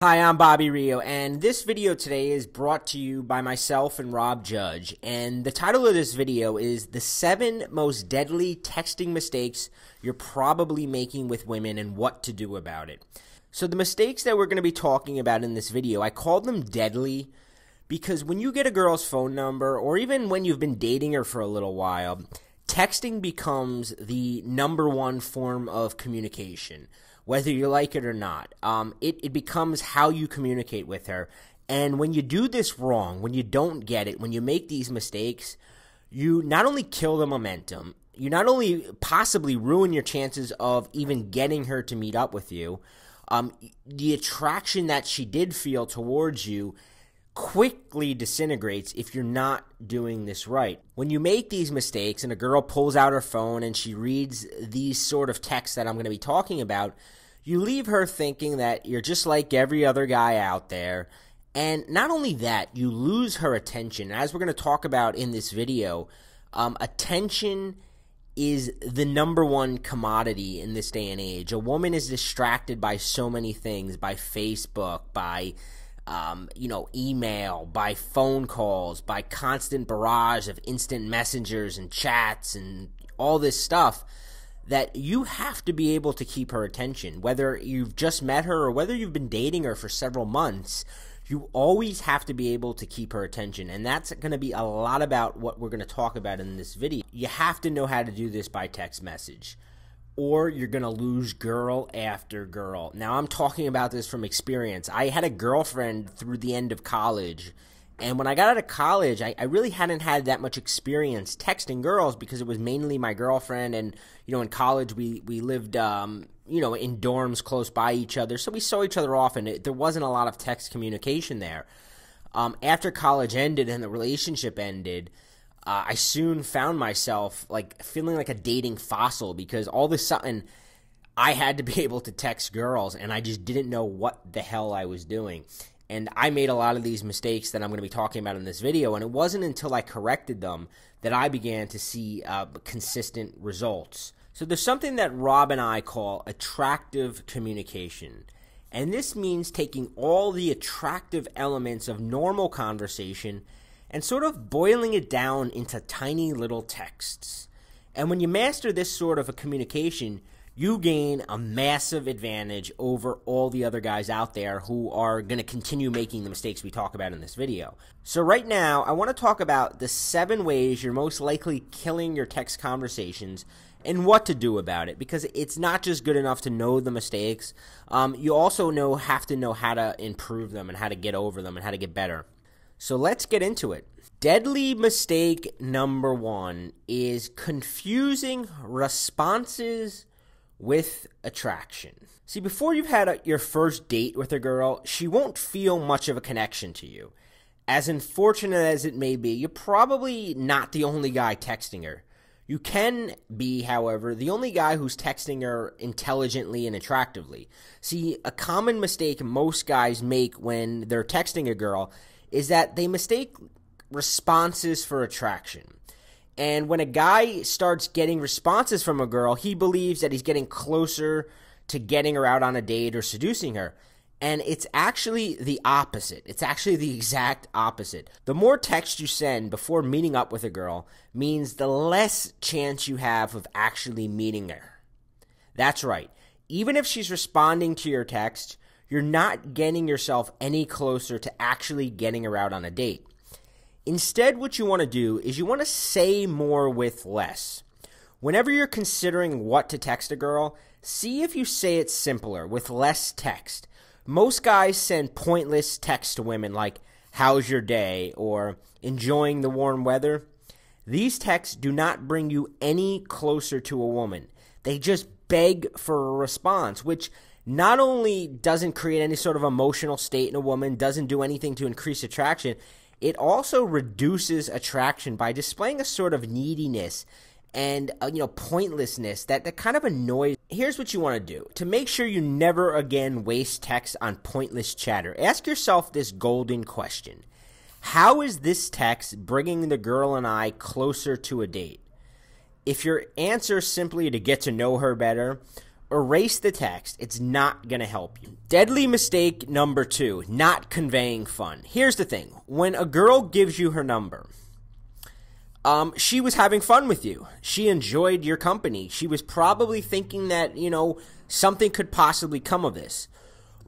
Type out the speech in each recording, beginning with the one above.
Hi, I'm Bobby Rio, and this video today is brought to you by myself and Rob Judge. And the title of this video is The 7 Most Deadly Texting Mistakes You're Probably Making with Women and What to Do About It. So the mistakes that we're going to be talking about in this video, I called them deadly because when you get a girl's phone number, or even when you've been dating her for a little while, texting becomes the #1 form of communication. Whether you like it or not. It becomes how you communicate with her. And when you do this wrong, when you don't get it, when you make these mistakes, you not only kill the momentum, you not only possibly ruin your chances of even getting her to meet up with you, the attraction that she did feel towards you quickly disintegrates if you're not doing this right. When you make these mistakes and a girl pulls out her phone and she reads these sort of texts that I'm going to be talking about, you leave her thinking that you're just like every other guy out there. And not only that, you lose her attention. As we're going to talk about in this video, attention is the #1 commodity in this day and age. A woman is distracted by so many things, by Facebook, by email, by phone calls, by constant barrage of instant messengers and chats and all this stuff, that you have to be able to keep her attention. Whether you've just met her or whether you've been dating her for several months, you always have to be able to keep her attention. And that's going to be a lot about what we're going to talk about in this video. You have to know how to do this by text message, or you're going to lose girl after girl. Now, I'm talking about this from experience. I had a girlfriend through the end of college, and when I got out of college, I really hadn't had that much experience texting girls because it was mainly my girlfriend, and, in college we lived, in dorms close by each other, so we saw each other often. There wasn't a lot of text communication there. After college ended and the relationship ended, I soon found myself feeling like a dating fossil because all of a sudden I had to be able to text girls and I just didn't know what the hell I was doing. And I made a lot of these mistakes that I'm going to be talking about in this video, and it wasn't until I corrected them that I began to see consistent results. So there's something that Rob and I call attractive communication. And this means taking all the attractive elements of normal conversation and sort of boiling it down into tiny little texts. And when you master this sort of a communication, you gain a massive advantage over all the other guys out there who are going to continue making the mistakes we talk about in this video. So right now, I want to talk about the 7 ways you're most likely killing your text conversations and what to do about it, because it's not just good enough to know the mistakes. You also have to know how to improve them and how to get over them and how to get better. So let's get into it. Deadly mistake #1 is confusing responses with attraction. See, before you've had your first date with a girl, she won't feel much of a connection to you. As unfortunate as it may be, you're probably not the only guy texting her. You can be, however, the only guy who's texting her intelligently and attractively. See, a common mistake most guys make when they're texting a girl is that they mistake responses for attraction. And when a guy starts getting responses from a girl, he believes that he's getting closer to getting her out on a date or seducing her. And it's actually the opposite. It's actually the exact opposite. The more text you send before meeting up with a girl means the less chance you have of actually meeting her. That's right. Even if she's responding to your text, you're not getting yourself any closer to actually getting her out on a date. Instead, what you want to do is you want to say more with less. Whenever you're considering what to text a girl, see if you say it simpler with less text. Most guys send pointless texts to women like, "How's your day?" or "Enjoying the warm weather?" These texts do not bring you any closer to a woman. They just beg for a response, which not only doesn't create any sort of emotional state in a woman, doesn't do anything to increase attraction, it also reduces attraction by displaying a sort of neediness and pointlessness that kind of annoys. Here's what you want to do. To make sure you never again waste text on pointless chatter, ask yourself this golden question. How is this text bringing the girl and I closer to a date? If your answer is simply to get to know her better, erase the text. It's not going to help you. Deadly mistake number 2, not conveying fun. Here's the thing. When a girl gives you her number, she was having fun with you. She enjoyed your company. She was probably thinking that, something could possibly come of this.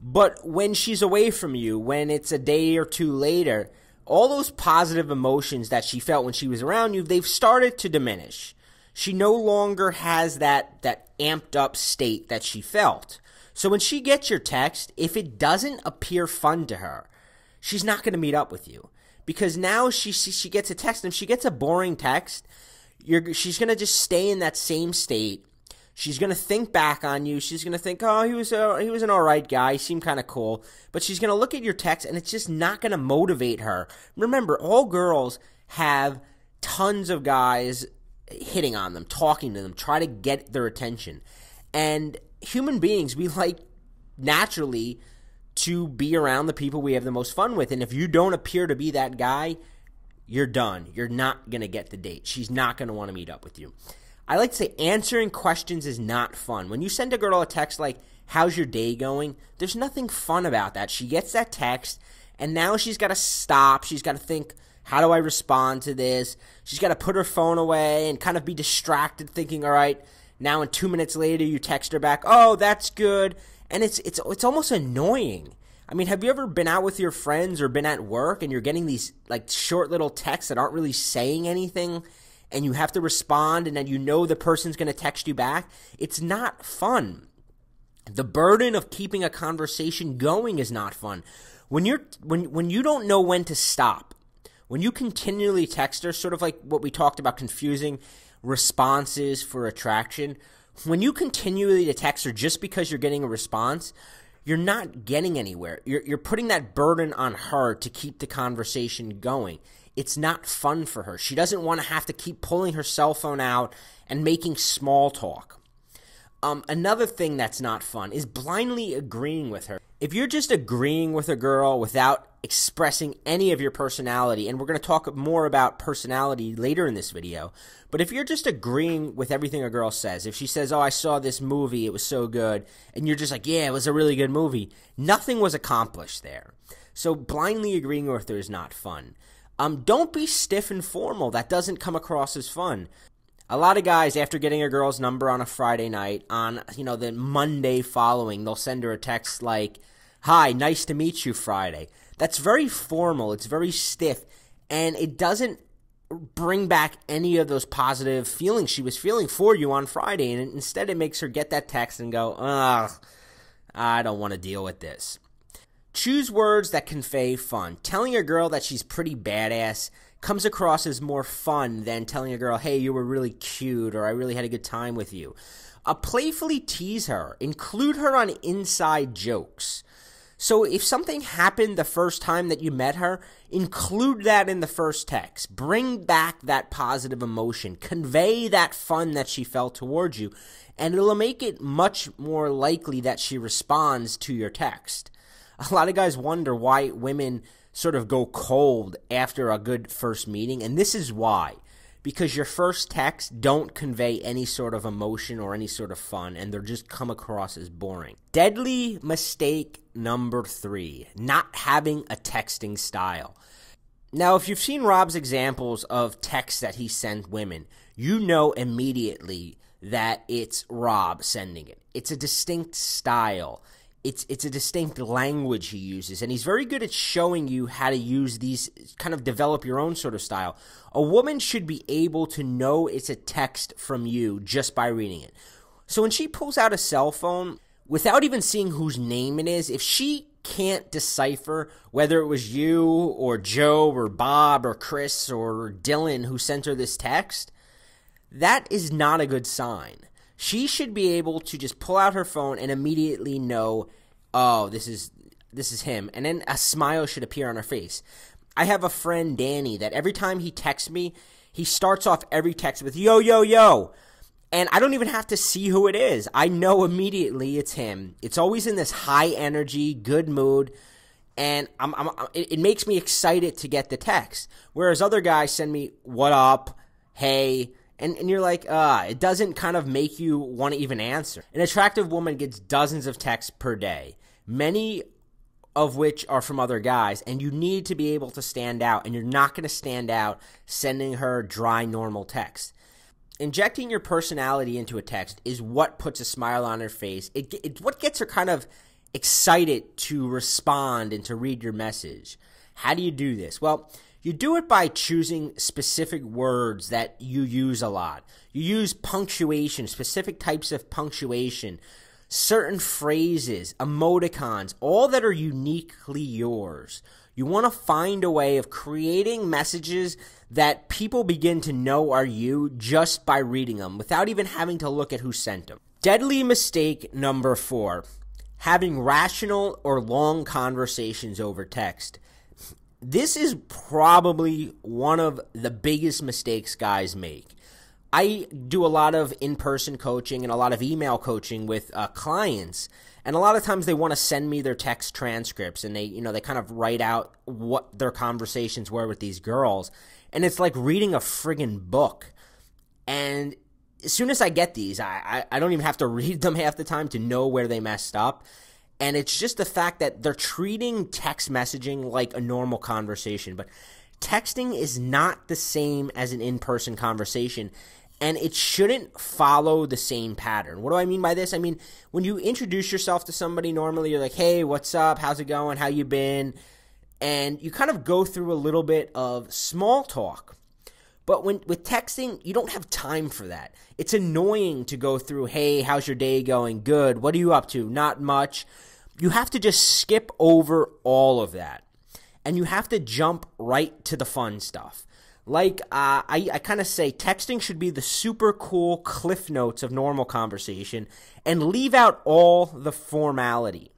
But when she's away from you, when it's a day or two later, all those positive emotions that she felt when she was around you, they've started to diminish. She no longer has that amped up state that she felt. So when she gets your text, if it doesn't appear fun to her, she's not going to meet up with you. Because now she gets a text, and if she gets a boring text, she's going to just stay in that same state. She's going to think back on you. She's going to think, oh, he was an all right guy. He seemed kind of cool. But she's going to look at your text, and it's just not going to motivate her. Remember, all girls have tons of guys hitting on them, talking to them, try to get their attention. And human beings, we like naturally to be around the people we have the most fun with. And if you don't appear to be that guy, you're done. You're not going to get the date. She's not going to want to meet up with you. I like to say answering questions is not fun. When you send a girl a text like, how's your day going? There's nothing fun about that. She gets that text, and now she's got to stop. She's got to think, how do I respond to this? She's got to put her phone away and kind of be distracted thinking, all right, now in 2 minutes later you text her back, oh, that's good. And it's almost annoying. I mean, have you ever been out with your friends or been at work and you're getting these like short little texts that aren't really saying anything, and you have to respond, and then the person's going to text you back? It's not fun. The burden of keeping a conversation going is not fun. When you don't know when to stop, when you continually text her, sort of like what we talked about, confusing responses for attraction, when you continually text her just because you're getting a response, you're not getting anywhere. You're putting that burden on her to keep the conversation going. It's not fun for her. She doesn't want to have to keep pulling her cell phone out and making small talk. Another thing that's not fun is blindly agreeing with her. If you're just agreeing with a girl without expressing any of your personality, and we're going to talk more about personality later in this video, but if you're just agreeing with everything a girl says, if she says, oh, I saw this movie, it was so good, and you're just like, yeah, it was a really good movie, nothing was accomplished there. So blindly agreeing with her is not fun. Don't be stiff and formal. That doesn't come across as fun. A lot of guys, after getting a girl's number on a Friday night, on the Monday following, they'll send her a text like, hi, nice to meet you Friday. That's very formal. It's very stiff, and it doesn't bring back any of those positive feelings she was feeling for you on Friday, and instead it makes her get that text and go, ugh, I don't want to deal with this. Choose words that convey fun. Telling a girl that she's pretty badass comes across as more fun than telling a girl, hey, you were really cute, or I really had a good time with you. Playfully tease her. Include her on inside jokes. So if something happened the first time that you met her, include that in the first text. Bring back that positive emotion. Convey that fun that she felt towards you, and it'll make it much more likely that she responds to your text. A lot of guys wonder why women sort of go cold after a good first meeting, and this is why. Because your first texts don't convey any sort of emotion or any sort of fun, and they'll just come across as boring. Deadly mistake number 3, not having a texting style. Now, if you've seen Rob's examples of texts that he sent women, you know immediately that it's Rob sending it. It's a distinct style. It's a distinct language he uses, and he's very good at showing you how to use these, kind of develop your own sort of style. A woman should be able to know it's a text from you just by reading it. So when she pulls out a cell phone, without even seeing whose name it is, if she can't decipher whether it was you or Joe or Bob or Chris or Dylan who sent her this text, that is not a good sign. She should be able to just pull out her phone and immediately know, oh, this is him. And then a smile should appear on her face. I have a friend, Danny, that every time he texts me, he starts off every text with, yo, yo, yo. And I don't even have to see who it is. I know immediately it's him. It's always in this high energy, good mood. And it makes me excited to get the text. Whereas other guys send me, what up, hey, And you're like, it doesn't kind of make you want to even answer. An attractive woman gets dozens of texts per day, many of which are from other guys, and you need to be able to stand out, and you're not going to stand out sending her dry, normal text. Injecting your personality into a text is what puts a smile on her face. It's what gets her kind of excited to respond and to read your message. How do you do this? Well, you do it by choosing specific words that you use a lot. You use punctuation, specific types of punctuation, certain phrases, emoticons, all that are uniquely yours. You want to find a way of creating messages that people begin to know are you just by reading them without even having to look at who sent them. Deadly mistake number 4, having rational or long conversations over text. This is probably one of the biggest mistakes guys make. I do a lot of in-person coaching and a lot of email coaching with clients, and a lot of times they want to send me their text transcripts, and they kind of write out what their conversations were with these girls, and it's like reading a friggin' book. And as soon as I get these, I don't even have to read them half the time to know where they messed up. And it's just the fact that they're treating text messaging like a normal conversation. But texting is not the same as an in-person conversation, and it shouldn't follow the same pattern. What do I mean by this? I mean, when you introduce yourself to somebody, normally you're like, hey, what's up? How's it going? How you been? And you kind of go through a little bit of small talk. But with texting, you don't have time for that. It's annoying to go through, hey, how's your day going? Good. What are you up to? Not much. You have to just skip over all of that. And you have to jump right to the fun stuff. Like, I kind of say texting should be the super cool cliff notes of normal conversation and leave out all the formality.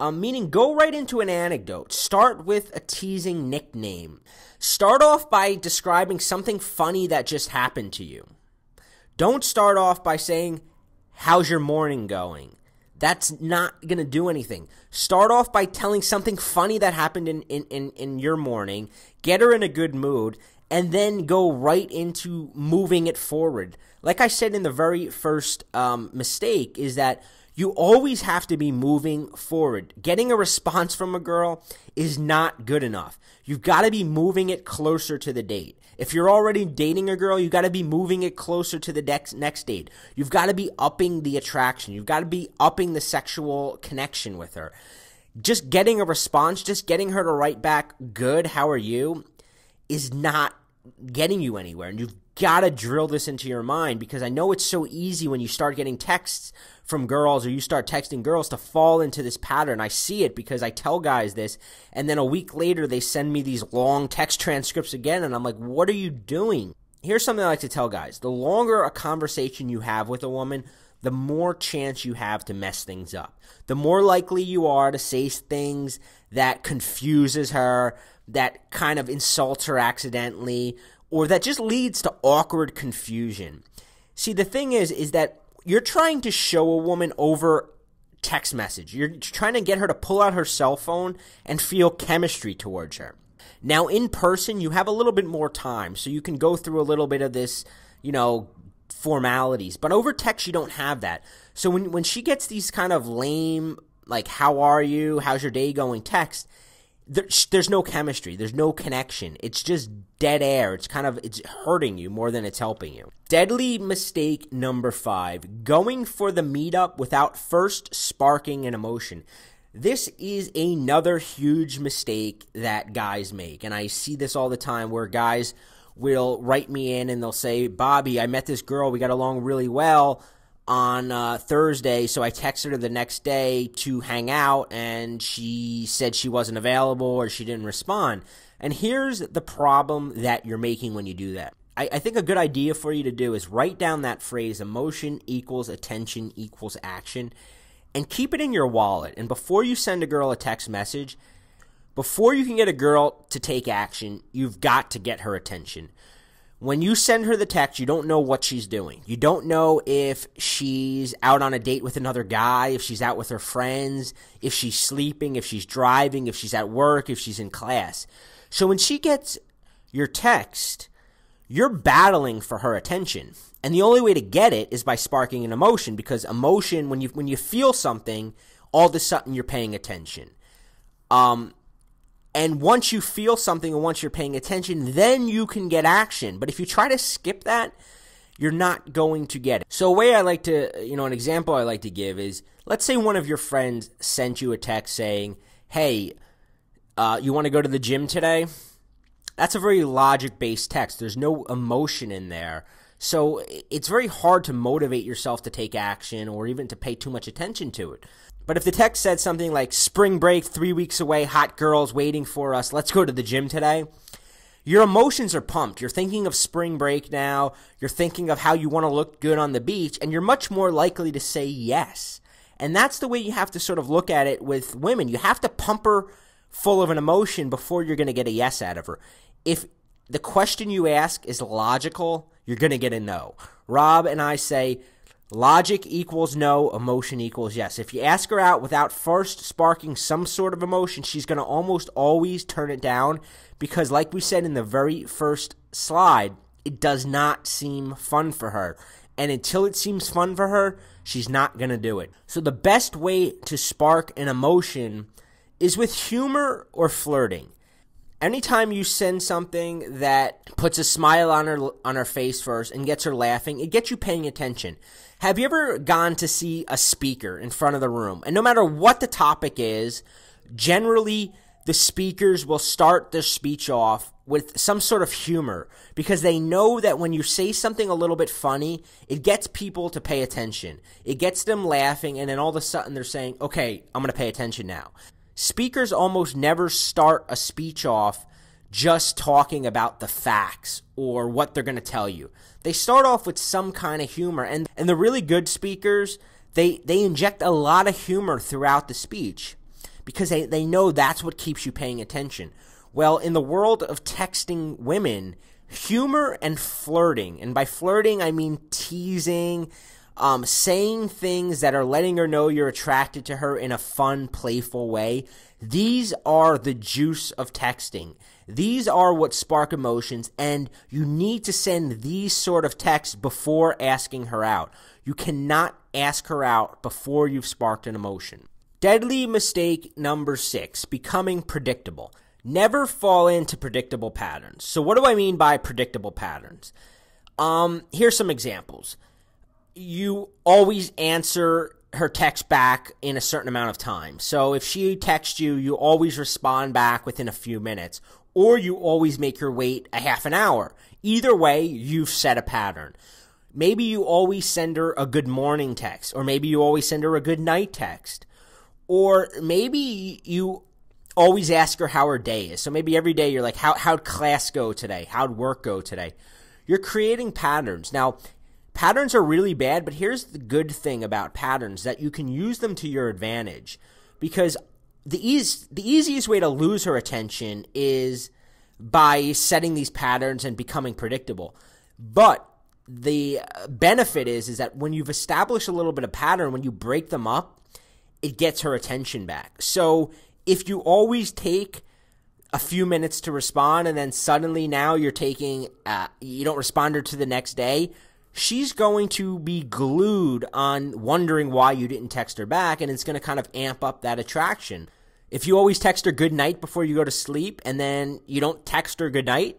Meaning go right into an anecdote. Start with a teasing nickname. Start off by describing something funny that just happened to you. Don't start off by saying, how's your morning going? That's not going to do anything. Start off by telling something funny that happened in your morning. Get her in a good mood, and then go right into moving it forward. Like I said in the very first mistake is that you always have to be moving forward. Getting a response from a girl is not good enough. You've got to be moving it closer to the date. If you're already dating a girl, you've got to be moving it closer to the next date. You've got to be upping the attraction. You've got to be upping the sexual connection with her. Just getting a response, just getting her to write back, good, how are you, is not getting you anywhere. And you've got to drill this into your mind, because I know it's so easy when you start getting texts from girls or you start texting girls to fall into this pattern. I see it because I tell guys this, and then a week later they send me these long text transcripts again, and I'm like, what are you doing? Here's something I like to tell guys. The longer a conversation you have with a woman, the more chance you have to mess things up. The more likely you are to say things that confuses her, that kind of insults her accidentally, or that just leads to awkward confusion. See, the thing is that you're trying to show a woman over text message. You're trying to get her to pull out her cell phone and feel chemistry towards her. Now, in person, you have a little bit more time, so you can go through a little bit of this, formalities. But over text, you don't have that. So when she gets these kind of lame, like, how are you, how's your day going text, there's no chemistry. There's no connection. It's just dead air. It's hurting you more than it's helping you. Deadly mistake number 5, going for the meetup without first sparking an emotion. This is another huge mistake that guys make, and I see this all the time where guys will write me in and they'll say, Bobby, I met this girl, we got along really well on Thursday, so I texted her the next day to hang out, and she said she wasn't available or she didn't respond. And here's the problem that you're making when you do that. I think a good idea for you to do is write down that phrase, emotion equals attention equals action, and keep it in your wallet. And before you send a girl a text message, before you can get a girl to take action, you've got to get her attention. When you send her the text, you don't know what she's doing. You don't know if she's out on a date with another guy, if she's out with her friends, if she's sleeping, if she's driving, if she's at work, if she's in class. So when she gets your text, you're battling for her attention. And the only way to get it is by sparking an emotion, because emotion, when you feel something, all of a sudden you're paying attention. And once you feel something and once you're paying attention, then you can get action. But if you try to skip that, you're not going to get it. So a way I like to, an example I like to give is, let's say one of your friends sent you a text saying, hey, you want to go to the gym today? That's a very logic-based text. There's no emotion in there. So it's very hard to motivate yourself to take action or even to pay too much attention to it. But if the text said something like, spring break, 3 weeks away, hot girls waiting for us, let's go to the gym today, your emotions are pumped. You're thinking of spring break now. You're thinking of how you want to look good on the beach, and you're much more likely to say yes. And that's the way you have to sort of look at it with women. You have to pump her full of an emotion before you're going to get a yes out of her. If the question you ask is logical, you're going to get a no. Rob and I say logic equals no, emotion equals yes. If you ask her out without first sparking some sort of emotion, she's going to almost always turn it down, because like we said in the very first slide, it does not seem fun for her. And until it seems fun for her, she's not going to do it. So the best way to spark an emotion is with humor or flirting. Anytime you send something that puts a smile on her face first and gets her laughing, it gets you paying attention. Have you ever gone to see a speaker in front of the room? And no matter what the topic is, generally the speakers will start their speech off with some sort of humor, because they know that when you say something a little bit funny, it gets people to pay attention. It gets them laughing, and then all of a sudden they're saying, okay, I'm going to pay attention now. Speakers almost never start a speech off just talking about the facts or what they're going to tell you. They start off with some kind of humor, and the really good speakers, they inject a lot of humor throughout the speech, because they know that's what keeps you paying attention. Well, in the world of texting women, humor and flirting, and by flirting I mean teasing, saying things that are letting her know you're attracted to her in a fun, playful way. These are the juice of texting. These are what spark emotions, and you need to send these sort of texts before asking her out. You cannot ask her out before you've sparked an emotion. Deadly mistake number 6, becoming predictable. Never fall into predictable patterns. So what do I mean by predictable patterns? Here's some examples. You always answer her text back in a certain amount of time. So if she texts you, you always respond back within a few minutes, or you always make her wait a half an hour. Either way, you've set a pattern. Maybe you always send her a good morning text, or maybe you always send her a good night text, or maybe you always ask her how her day is. So maybe every day you're like, how'd class go today? How'd work go today? You're creating patterns. Now, patterns are really bad, but here's the good thing about patterns, that you can use them to your advantage, because the easiest way to lose her attention is by setting these patterns and becoming predictable. But the benefit is that when you've established a little bit of pattern, when you break them up, it gets her attention back. So if you always take a few minutes to respond, and then suddenly now you're taking, you don't respond her to the next day, she's going to be glued on wondering why you didn't text her back, and it's going to kind of amp up that attraction. If you always text her good night before you go to sleep, and then you don't text her good night,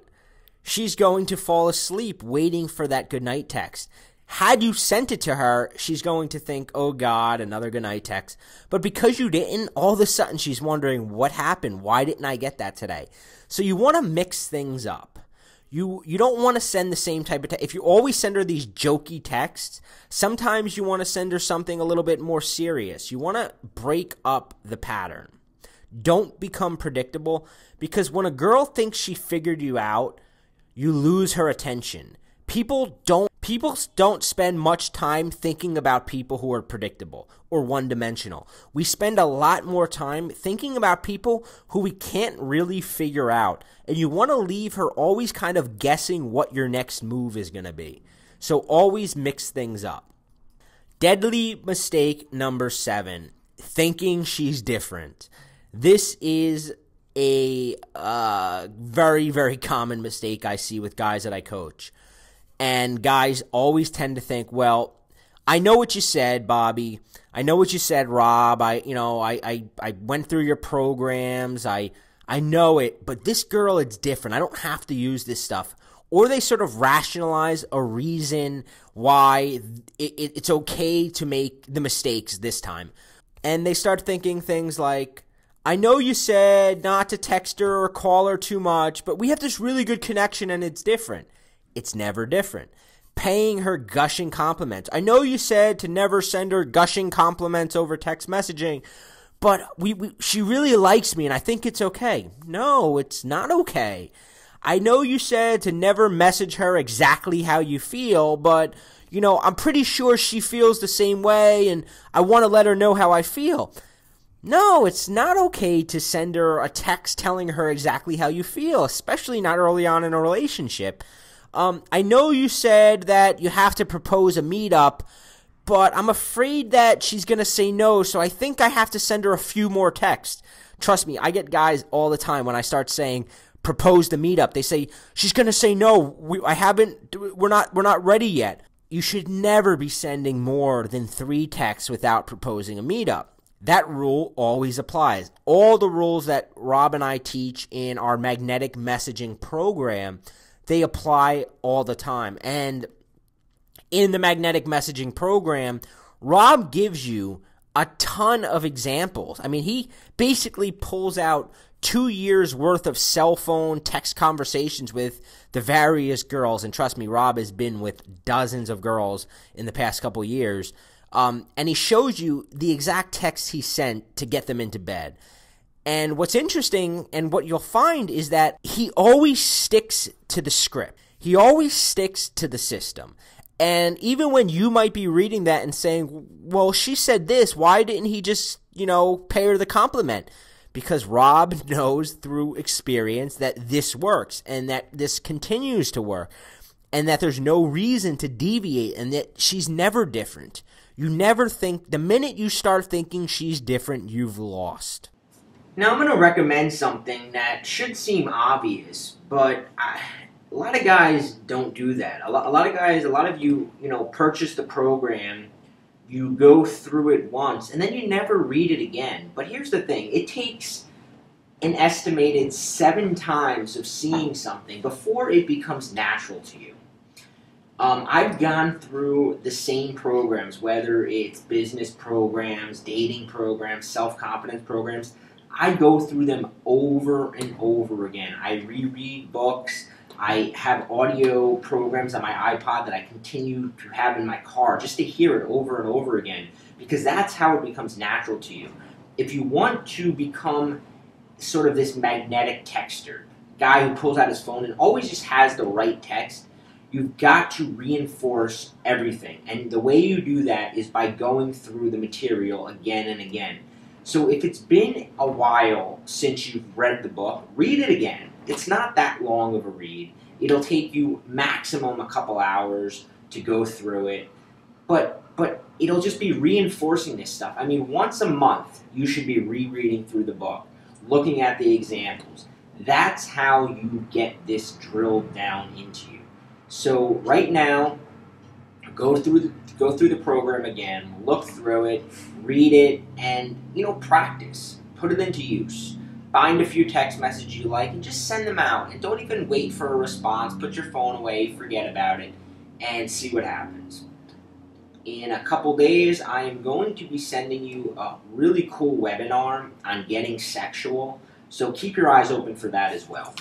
she's going to fall asleep waiting for that good night text. Had you sent it to her, she's going to think, oh God, another good night text. But because you didn't, all of a sudden she's wondering, what happened? Why didn't I get that today? So you want to mix things up. You don't want to send the same type of text. If you always send her these jokey texts, sometimes you want to send her something a little bit more serious. You want to break up the pattern. Don't become predictable, because when a girl thinks she figured you out, you lose her attention. People don't spend much time thinking about people who are predictable or one-dimensional. We spend a lot more time thinking about people who we can't really figure out. And you want to leave her always kind of guessing what your next move is going to be. So always mix things up. Deadly mistake number 7, thinking she's different. This is a very, very common mistake I see with guys that I coach. And guys always tend to think, well, I know what you said, Bobby. I know what you said, Rob. I went through your programs. I know it, but this girl, it's different. I don't have to use this stuff. Or they sort of rationalize a reason why it's okay to make the mistakes this time. And they start thinking things like, I know you said not to text her or call her too much, but we have this really good connection and it's different. It's never different. Paying her gushing compliments. I know you said to never send her gushing compliments over text messaging, but she really likes me and I think it's okay. No, it's not okay. I know you said to never message her exactly how you feel, but, I'm pretty sure she feels the same way and I want to let her know how I feel. No, it's not okay to send her a text telling her exactly how you feel, especially not early on in a relationship. I know you said that you have to propose a meetup, but I'm afraid that she's going to say no, so I think I have to send her a few more texts. Trust me, I get guys all the time when I start saying, propose the meetup. They say, she's going to say no, we're not ready yet. You should never be sending more than 3 texts without proposing a meetup. That rule always applies. All the rules that Rob and I teach in our magnetic messaging program, they apply all the time. And in the magnetic messaging program, Rob gives you a ton of examples. I mean, he basically pulls out 2 years worth of cell phone text conversations with the various girls. And trust me, Rob has been with dozens of girls in the past couple years. And he shows you the exact texts he sent to get them into bed. And what's interesting and what you'll find is that he always sticks to the script. He always sticks to the system. And even when you might be reading that and saying, well, she said this, why didn't he just, pay her the compliment? Because Rob knows through experience that this works and that this continues to work and that there's no reason to deviate and that she's never different. You never think, the minute you start thinking she's different, you've lost. Now, I'm going to recommend something that should seem obvious, but a lot of guys don't do that. A lot of you, purchase the program, you go through it once, and then you never read it again. But here's the thing. It takes an estimated 7 times of seeing something before it becomes natural to you. I've gone through the same programs, whether it's business programs, dating programs, self-confidence programs. I go through them over and over again. I reread books. I have audio programs on my iPod that I continue to have in my car just to hear it over and over again because that's how it becomes natural to you. If you want to become sort of this magnetic texter, guy who pulls out his phone and always just has the right text, you've got to reinforce everything. And the way you do that is by going through the material again and again. So if it's been a while since you've read the book, read it again. It's not that long of a read. It'll take you maximum a couple hours to go through it. But it'll just be reinforcing this stuff. I mean, once a month, you should be rereading through the book, looking at the examples. That's how you get this drilled down into you. So right now, go through the program again, look through it, read it, and practice. Put it into use. Find a few text messages you like and just send them out. And don't even wait for a response. Put your phone away, forget about it, and see what happens. In a couple days, I am going to be sending you a really cool webinar on getting sexual. So keep your eyes open for that as well.